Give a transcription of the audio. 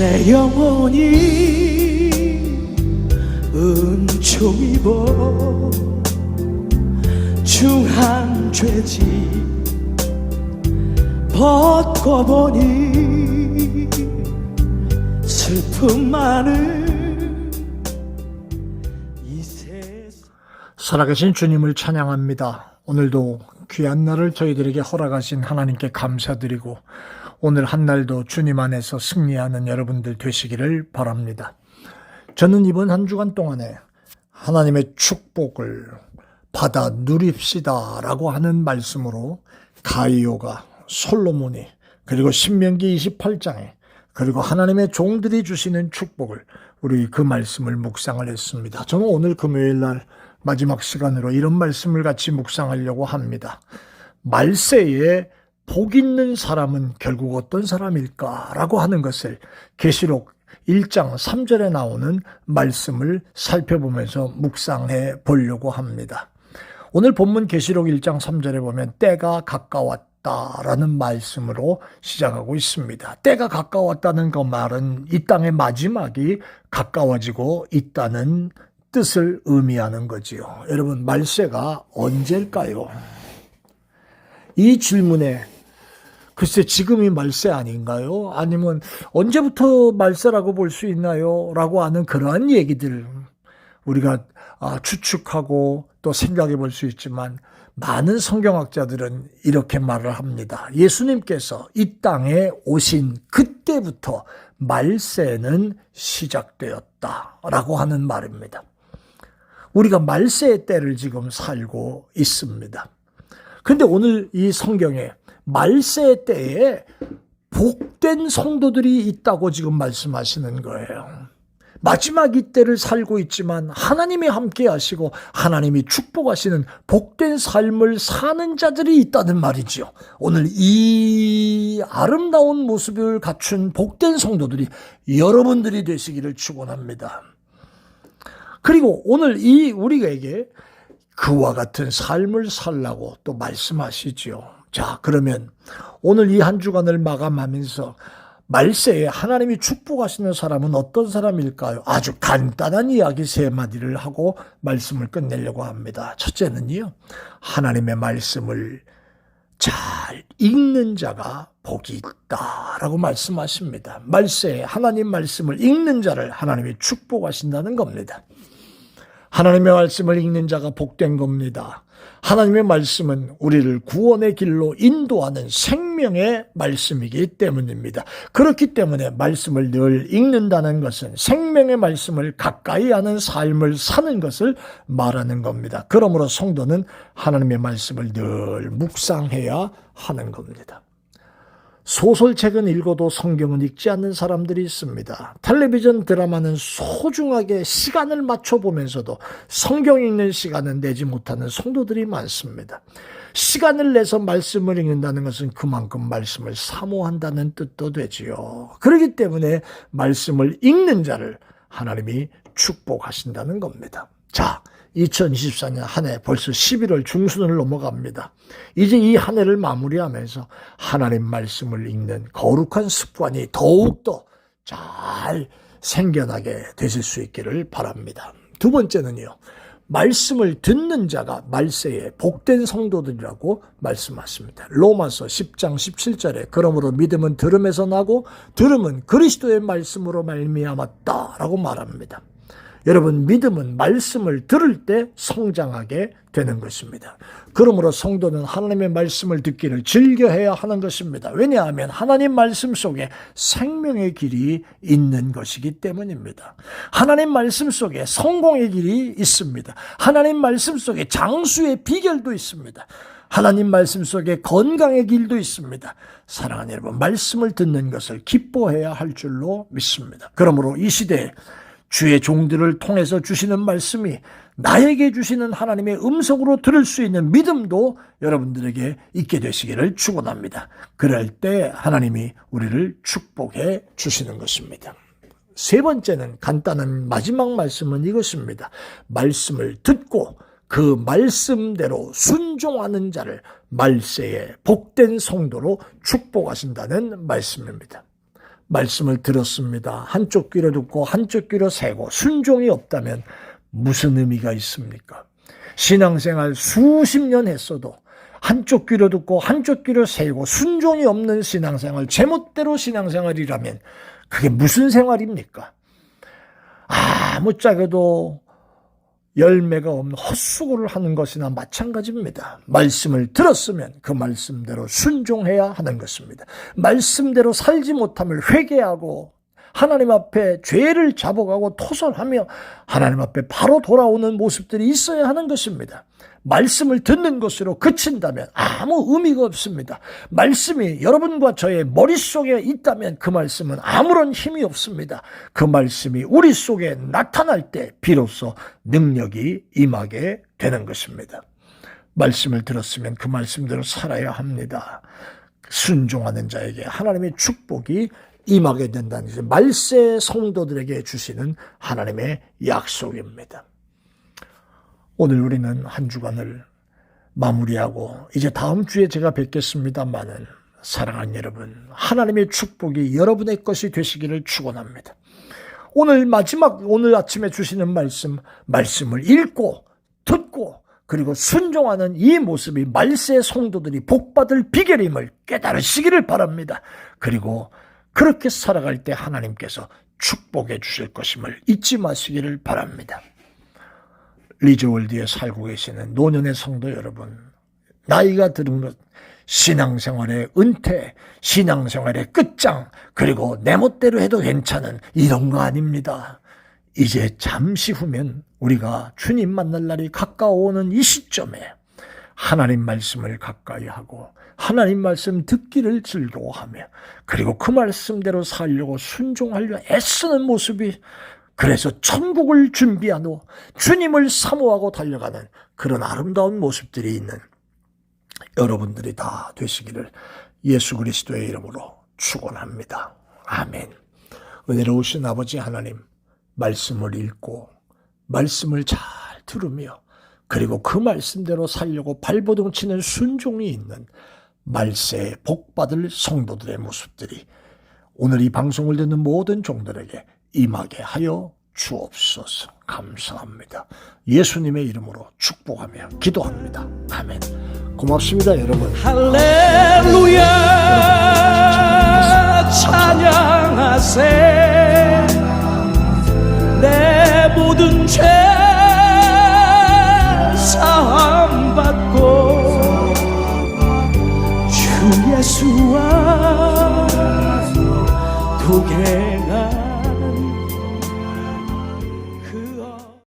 내 영혼이 은총 입어 중한 죄지 벗고 보니 슬픔 많은 이 세상. 살아계신 주님을 찬양합니다. 오늘도 귀한 날을 저희들에게 허락하신 하나님께 감사드리고 오늘 한 날도 주님 안에서 승리하는 여러분들 되시기를 바랍니다. 저는 이번 한 주간 동안에 하나님의 축복을 받아 누립시다 라고 하는 말씀으로 가이오가, 솔로몬이, 그리고 신명기 28장에 그리고 하나님의 종들이 주시는 축복을 우리 그 말씀을 묵상을 했습니다. 저는 오늘 금요일 날 마지막 시간으로 이런 말씀을 같이 묵상하려고 합니다. 말세에 복 있는 사람은 결국 어떤 사람일까라고 하는 것을 계시록 1장 3절에 나오는 말씀을 살펴보면서 묵상해 보려고 합니다. 오늘 본문 계시록 1장 3절에 보면 때가 가까웠다라는 말씀으로 시작하고 있습니다. 때가 가까웠다는 그 말은 이 땅의 마지막이 가까워지고 있다는 뜻을 의미하는 거지요. 여러분, 말세가 언제일까요? 이 질문에 글쎄 지금이 말세 아닌가요? 아니면 언제부터 말세라고 볼 수 있나요? 라고 하는 그러한 얘기들 우리가 추측하고 또 생각해 볼 수 있지만 많은 성경학자들은 이렇게 말을 합니다. 예수님께서 이 땅에 오신 그때부터 말세는 시작되었다라고 하는 말입니다. 우리가 말세의 때를 지금 살고 있습니다. 그런데 오늘 이 성경에 말세 때에 복된 성도들이 있다고 지금 말씀하시는 거예요. 마지막 이 때를 살고 있지만 하나님이 함께 하시고 하나님이 축복하시는 복된 삶을 사는 자들이 있다는 말이죠. 오늘 이 아름다운 모습을 갖춘 복된 성도들이 여러분들이 되시기를 축원합니다. 그리고 오늘 이 우리에게 그와 같은 삶을 살라고 또 말씀하시죠. 자, 그러면 오늘 이 한 주간을 마감하면서 말세에 하나님이 축복하시는 사람은 어떤 사람일까요? 아주 간단한 이야기 3마디를 하고 말씀을 끝내려고 합니다. 첫째는요, 하나님의 말씀을 잘 읽는 자가 복이 있다라고 말씀하십니다. 말세에 하나님 말씀을 읽는 자를 하나님이 축복하신다는 겁니다. 하나님의 말씀을 읽는 자가 복된 겁니다. 하나님의 말씀은 우리를 구원의 길로 인도하는 생명의 말씀이기 때문입니다. 그렇기 때문에 말씀을 늘 읽는다는 것은 생명의 말씀을 가까이 하는 삶을 사는 것을 말하는 겁니다. 그러므로 성도는 하나님의 말씀을 늘 묵상해야 하는 겁니다. 소설책은 읽어도 성경은 읽지 않는 사람들이 있습니다. 텔레비전 드라마는 소중하게 시간을 맞춰보면서도 성경 읽는 시간은 내지 못하는 성도들이 많습니다. 시간을 내서 말씀을 읽는다는 것은 그만큼 말씀을 사모한다는 뜻도 되지요. 그렇기 때문에 말씀을 읽는 자를 하나님이 축복하신다는 겁니다. 자, 2024년 한 해 벌써 11월 중순을 넘어갑니다. 이제 이 한 해를 마무리하면서 하나님 말씀을 읽는 거룩한 습관이 더욱더 잘 생겨나게 되실 수 있기를 바랍니다. 두 번째는요, 말씀을 듣는 자가 말세에 복된 성도들이라고 말씀하십니다. 로마서 10장 17절에 그러므로 믿음은 들음에서 나고 들음은 그리스도의 말씀으로 말미암았다라고 말합니다. 여러분, 믿음은 말씀을 들을 때 성장하게 되는 것입니다. 그러므로 성도는 하나님의 말씀을 듣기를 즐겨해야 하는 것입니다. 왜냐하면 하나님 말씀 속에 생명의 길이 있는 것이기 때문입니다. 하나님 말씀 속에 성공의 길이 있습니다. 하나님 말씀 속에 장수의 비결도 있습니다. 하나님 말씀 속에 건강의 길도 있습니다. 사랑하는 여러분, 말씀을 듣는 것을 기뻐해야 할 줄로 믿습니다. 그러므로 이 시대에 주의 종들을 통해서 주시는 말씀이 나에게 주시는 하나님의 음성으로 들을 수 있는 믿음도 여러분들에게 있게 되시기를 축원합니다. 그럴 때 하나님이 우리를 축복해 주시는 것입니다. 세 번째는 간단한 마지막 말씀은 이것입니다. 말씀을 듣고 그 말씀대로 순종하는 자를 말세에 복된 성도로 축복하신다는 말씀입니다. 말씀을 들었습니다. 한쪽 귀로 듣고 한쪽 귀로 새고 순종이 없다면 무슨 의미가 있습니까? 신앙생활 수십 년 했어도 한쪽 귀로 듣고 한쪽 귀로 새고 순종이 없는 신앙생활, 제멋대로 신앙생활이라면 그게 무슨 생활입니까? 아무짝에도 열매가 없는 헛수고를 하는 것이나 마찬가지입니다. 말씀을 들었으면 그 말씀대로 순종해야 하는 것입니다. 말씀대로 살지 못함을 회개하고 하나님 앞에 죄를 잡아가고 토설하며 하나님 앞에 바로 돌아오는 모습들이 있어야 하는 것입니다. 말씀을 듣는 것으로 그친다면 아무 의미가 없습니다. 말씀이 여러분과 저의 머릿속에 있다면 그 말씀은 아무런 힘이 없습니다. 그 말씀이 우리 속에 나타날 때 비로소 능력이 임하게 되는 것입니다. 말씀을 들었으면 그 말씀대로 살아야 합니다. 순종하는 자에게 하나님의 축복이 임하게 된다는 것이 말세 성도들에게 주시는 하나님의 약속입니다. 오늘 우리는 한 주간을 마무리하고 이제 다음 주에 제가 뵙겠습니다마는 사랑하는 여러분, 하나님의 축복이 여러분의 것이 되시기를 축원합니다. 오늘 오늘 아침에 주시는 말씀을 읽고 듣고 그리고 순종하는 이 모습이 말세 성도들이 복받을 비결임을 깨달으시기를 바랍니다. 그리고 그렇게 살아갈 때 하나님께서 축복해 주실 것임을 잊지 마시기를 바랍니다. 리조월드에 살고 계시는 노년의 성도 여러분, 나이가 들은 것, 신앙생활의 은퇴, 신앙생활의 끝장, 그리고 내 멋대로 해도 괜찮은 이런 거 아닙니다. 이제 잠시 후면 우리가 주님 만날 날이 가까워오는 이 시점에 하나님 말씀을 가까이 하고 하나님 말씀 듣기를 즐거워하며 그리고 그 말씀대로 살려고 순종하려 애쓰는 모습이, 그래서 천국을 준비하고 주님을 사모하고 달려가는 그런 아름다운 모습들이 있는 여러분들이 다 되시기를 예수 그리스도의 이름으로 축원합니다. 아멘. 은혜로우신 아버지 하나님, 말씀을 읽고 말씀을 잘 들으며 그리고 그 말씀대로 살려고 발버둥 치는 순종이 있는 말세에 복받을 성도들의 모습들이 오늘 이 방송을 듣는 모든 종들에게 임하게 하여 주옵소서. 감사합니다. 예수님의 이름으로 축복하며 기도합니다. 아멘. 고맙습니다, 여러분. 할렐루야 찬양하세. 내 모든 죄 사함받고 주 예수와 도개